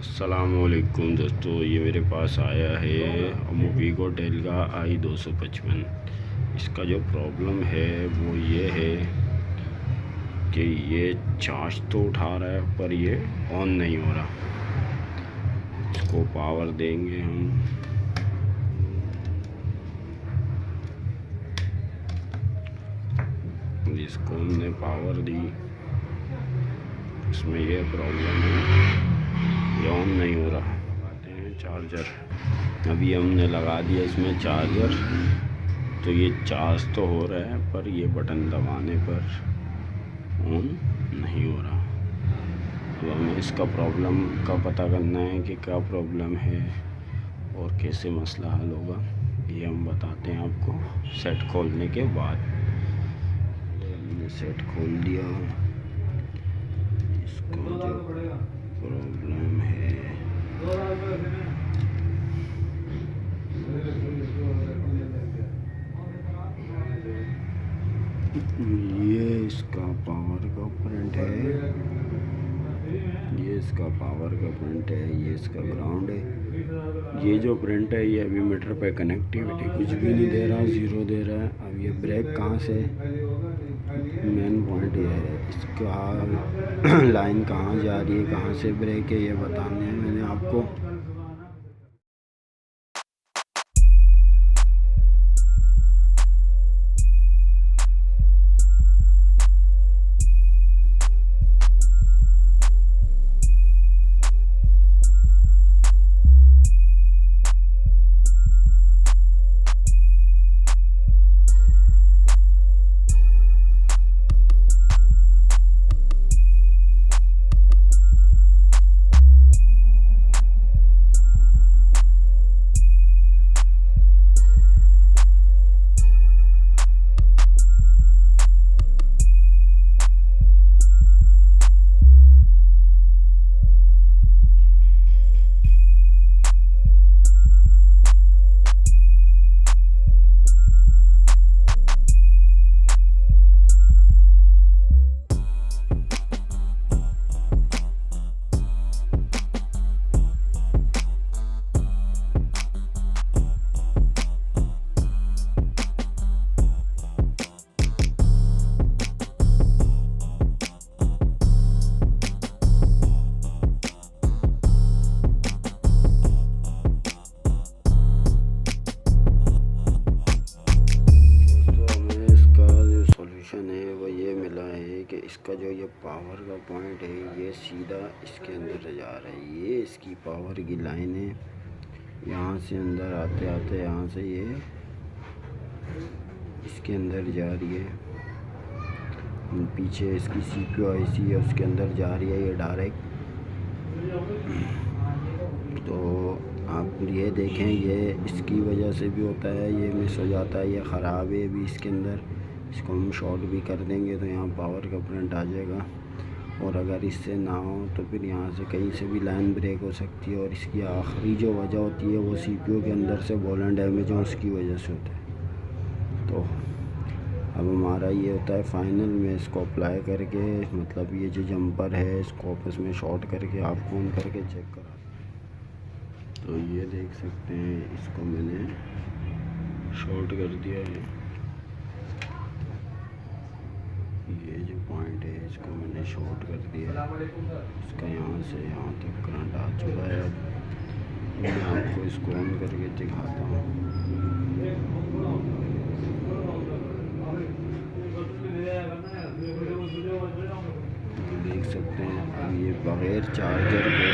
अस्सलामुअलैकुम दोस्तों, ये मेरे पास आया है वेगोटेल का i255। इसका जो प्रॉब्लम है वो ये है कि ये चार्ज तो उठा रहा है पर ये ऑन नहीं हो रहा। इसको पावर देंगे हम। जिसको हमने पावर दी इसमें ये प्रॉब्लम है, ये ऑन नहीं हो रहा। लगाते हैं चार्जर। अभी हमने लगा दिया इसमें चार्जर, तो ये चार्ज तो हो रहा है पर ये बटन दबाने पर ऑन नहीं हो रहा। अब हमें इसका प्रॉब्लम का पता करना है कि क्या प्रॉब्लम है और कैसे मसला हल होगा, ये हम बताते हैं आपको सेट खोलने के बाद। हमने सेट खोल दिया। इसका जो प्रॉब्लम है ये इसका पावर का प्रिंट है, ये इसका पावर का प्रिंट है, ये इसका ग्राउंड है। ये जो प्रिंट है ये अभी मीटर पे कनेक्टिविटी कुछ भी नहीं दे रहा, ज़ीरो दे रहा है। अब ये ब्रेक कहाँ से, मेन पॉइंट ये है, इसका लाइन कहाँ जा रही है, कहाँ से ब्रेक है, ये बताने हैं मैंने आपको। है वो ये मिला है कि इसका जो ये पावर का पॉइंट है ये सीधा इसके अंदर जा रहा है। ये इसकी पावर की लाइन है, यहाँ से अंदर आते आते यहाँ से ये इसके अंदर जा रही है। पीछे इसकी CPU IC है उसके अंदर जा रही है ये डायरेक्ट। तो आप ये देखें, ये इसकी वजह से भी होता है, ये मिस हो जाता है, ये ख़राब है अभी इसके अंदर। इसको हम शॉर्ट भी कर देंगे तो यहाँ पावर का प्रिंट आ जाएगा। और अगर इससे ना हो तो फिर यहाँ से कहीं से भी लाइन ब्रेक हो सकती है। और इसकी आखिरी जो वजह होती है वो CPU के अंदर से बॉल एंड डैमेज हो उसकी वजह से होता है। तो अब हमारा ये होता है फाइनल में इसको अप्लाई करके, मतलब ये जो जंपर है इसको आपस में शॉर्ट करके आपको ऑन करके चेक करा। तो ये देख सकते हैं, इसको मैंने शॉर्ट कर दिया है। ये जो पॉइंट है इसको मैंने शॉर्ट कर दिया। इसका यहाँ से यहाँ तक करंट आ चुका है। मैं आपको इसको ऑन करके दिखाता हूँ। देख सकते हैं अब ये बगैर चार्जर के